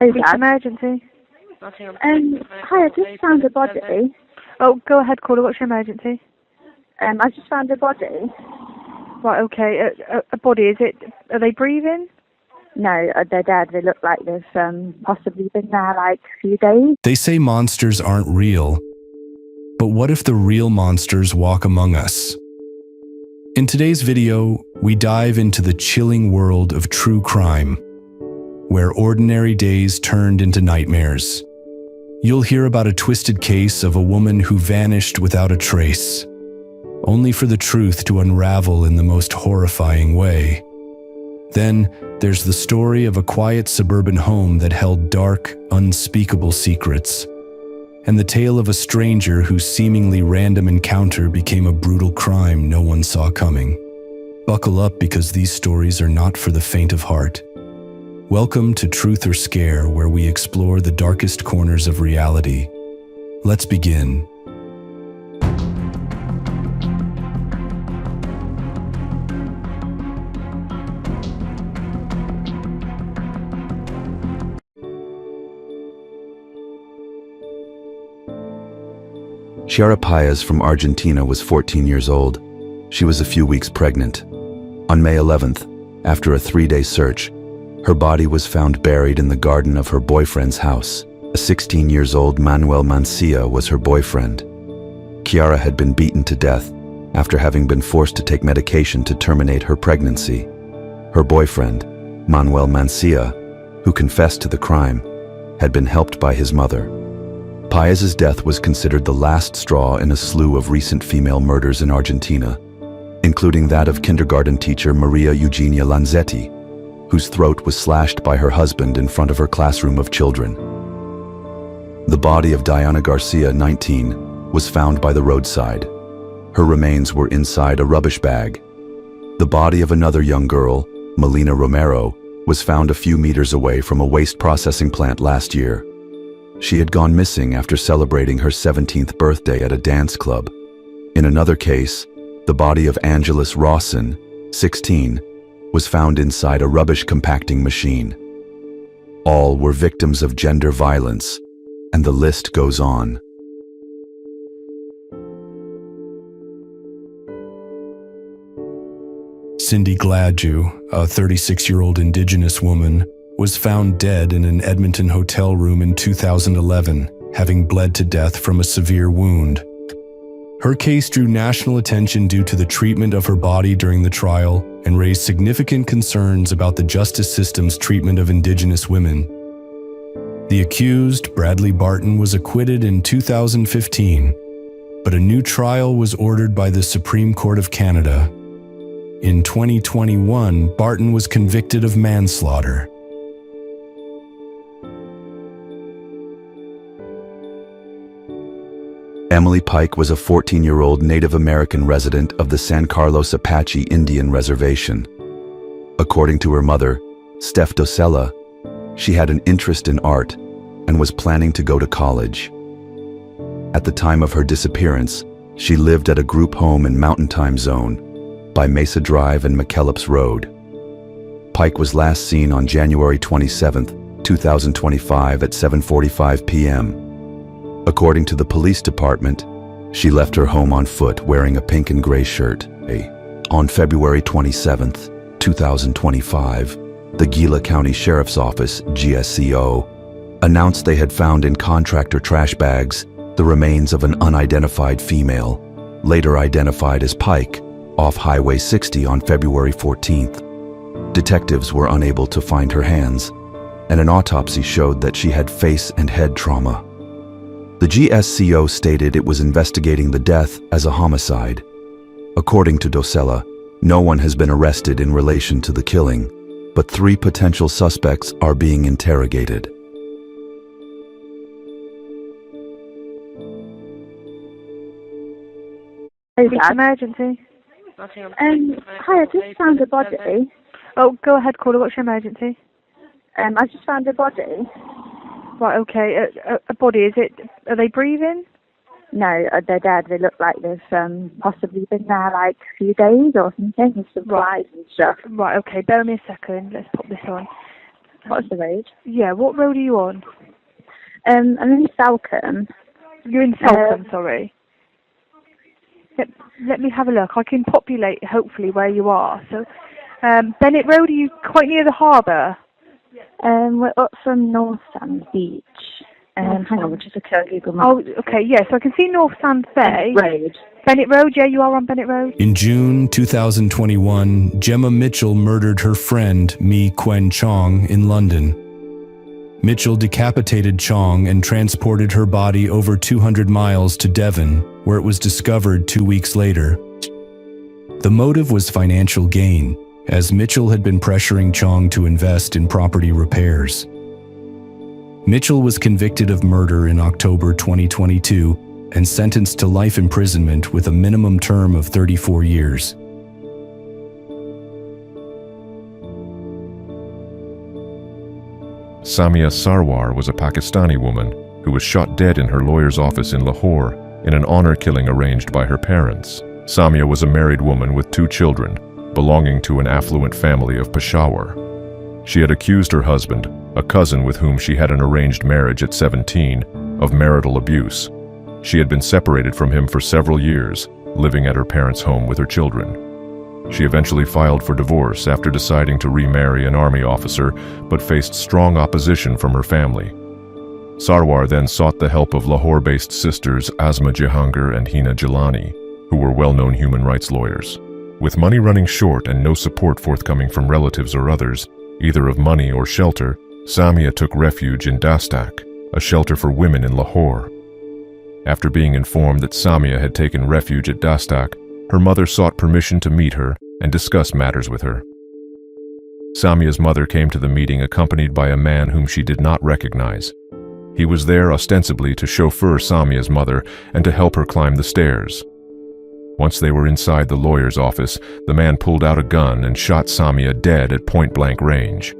Which emergency? Hi, I just found a body. Oh, go ahead, caller. What's your emergency? I just found a body. Right, okay. A body, is it? Are they breathing? No, they're dead. They look like they've possibly been there like a few days. They say monsters aren't real, but what if the real monsters walk among us? In today's video, we dive into the chilling world of true crime, where ordinary days turned into nightmares. You'll hear about a twisted case of a woman who vanished without a trace, only for the truth to unravel in the most horrifying way. Then, there's the story of a quiet suburban home that held dark, unspeakable secrets, and the tale of a stranger whose seemingly random encounter became a brutal crime no one saw coming. Buckle up, because these stories are not for the faint of heart. Welcome to Truth or Scare, where we explore the darkest corners of reality. Let's begin. Chiara Paez from Argentina was 14 years old. She was a few weeks pregnant. On May 11th, after a 3-day search, her body was found buried in the garden of her boyfriend's house. A 16-year-old Manuel Mancia was her boyfriend. Chiara had been beaten to death after having been forced to take medication to terminate her pregnancy. Her boyfriend, Manuel Mancia, who confessed to the crime, had been helped by his mother. Paez's death was considered the last straw in a slew of recent female murders in Argentina, including that of kindergarten teacher Maria Eugenia Lanzetti, whose throat was slashed by her husband in front of her classroom of children. The body of Diana Garcia, 19, was found by the roadside. Her remains were inside a rubbish bag. The body of another young girl, Melina Romero, was found a few meters away from a waste processing plant last year. She had gone missing after celebrating her 17th birthday at a dance club. In another case, the body of Angelus Rawson, 16, was found inside a rubbish compacting machine. All were victims of gender violence, and the list goes on. Cindy Glaude, a 36-year-old indigenous woman, was found dead in an Edmonton hotel room in 2011, having bled to death from a severe wound. Her case drew national attention due to the treatment of her body during the trial and raised significant concerns about the justice system's treatment of Indigenous women. The accused, Bradley Barton, was acquitted in 2015, but a new trial was ordered by the Supreme Court of Canada. In 2021, Barton was convicted of manslaughter. Emily Pike was a 14-year-old Native American resident of the San Carlos Apache Indian Reservation. According to her mother, Steph Docella, she had an interest in art and was planning to go to college. At the time of her disappearance, she lived at a group home in Mountain Time Zone by Mesa Drive and McKellips Road. Pike was last seen on January 27, 2025 at 7:45 p.m. According to the police department, she left her home on foot wearing a pink and gray shirt. On February 27, 2025, the Gila County Sheriff's Office, GSCO, announced they had found in contractor trash bags the remains of an unidentified female, later identified as Pike, off Highway 60 on February 14th. Detectives were unable to find her hands, and an autopsy showed that she had face and head trauma. The GSCO stated it was investigating the death as a homicide. According to Docella, no one has been arrested in relation to the killing, but 3 potential suspects are being interrogated. Which emergency? Hi, I just found a body. Oh, go ahead, caller. What's your emergency? I just found a body. Right, okay. A body, is it? Are they breathing? No, they're dead. They look like they've possibly been there like a few days or something, with some flies and stuff. Right, okay. Bear me a second. Let's pop this on. What's the road? Yeah, what road are you on? I'm in Salcombe. You're in Salcombe, sorry. Let me have a look. I can populate, hopefully, where you are. So, Bennett Road, are you quite near the harbour? We're up from North Sand Beach. Hang on, we'll just look at Google Maps. Oh, okay, yeah, so I can see North Sand Bay. Road. Bennett Road, yeah, you are on Bennett Road. In June 2021, Jemma Mitchell murdered her friend Mi Quen Chong in London. Mitchell decapitated Chong and transported her body over 200 miles to Devon, where it was discovered 2 weeks later. The motive was financial gain, as Mitchell had been pressuring Chong to invest in property repairs. Mitchell was convicted of murder in October 2022 and sentenced to life imprisonment with a minimum term of 34 years. Samia Sarwar was a Pakistani woman who was shot dead in her lawyer's office in Lahore in an honor killing arranged by her parents. Samia was a married woman with 2 children, belonging to an affluent family of Peshawar. She had accused her husband, a cousin with whom she had an arranged marriage at 17, of marital abuse. She had been separated from him for several years, living at her parents' home with her children. She eventually filed for divorce after deciding to remarry an army officer, but faced strong opposition from her family. Sarwar then sought the help of Lahore-based sisters Asma Jahangir and Hina Jilani, who were well-known human rights lawyers. With money running short and no support forthcoming from relatives or others, either of money or shelter, Samia took refuge in Dastak, a shelter for women in Lahore. After being informed that Samia had taken refuge at Dastak, her mother sought permission to meet her and discuss matters with her. Samia's mother came to the meeting accompanied by a man whom she did not recognize. He was there ostensibly to chauffeur Samia's mother and to help her climb the stairs. Once they were inside the lawyer's office, the man pulled out a gun and shot Samia dead at point-blank range.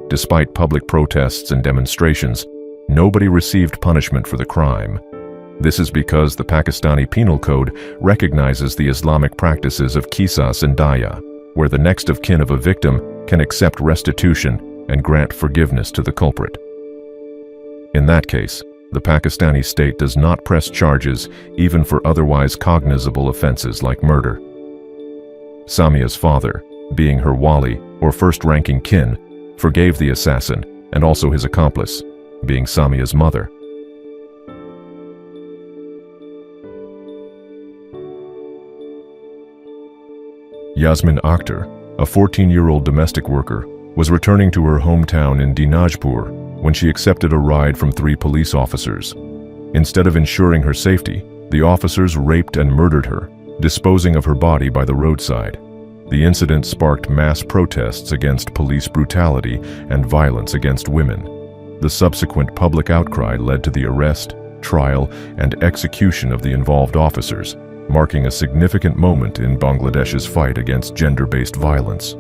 Despite public protests and demonstrations, nobody received punishment for the crime. This is because the Pakistani Penal Code recognizes the Islamic practices of qisas and daya, where the next of kin of a victim can accept restitution and grant forgiveness to the culprit. In that case, the Pakistani state does not press charges even for otherwise cognizable offenses like murder. Samia's father, being her wali, or first-ranking kin, forgave the assassin and also his accomplice, being Samia's mother. Yasmin Akhter, a 14-year-old domestic worker, was returning to her hometown in Dinajpur when she accepted a ride from 3 police officers. Instead of ensuring her safety, the officers raped and murdered her, disposing of her body by the roadside. The incident sparked mass protests against police brutality and violence against women. The subsequent public outcry led to the arrest, trial, and execution of the involved officers, marking a significant moment in Bangladesh's fight against gender-based violence.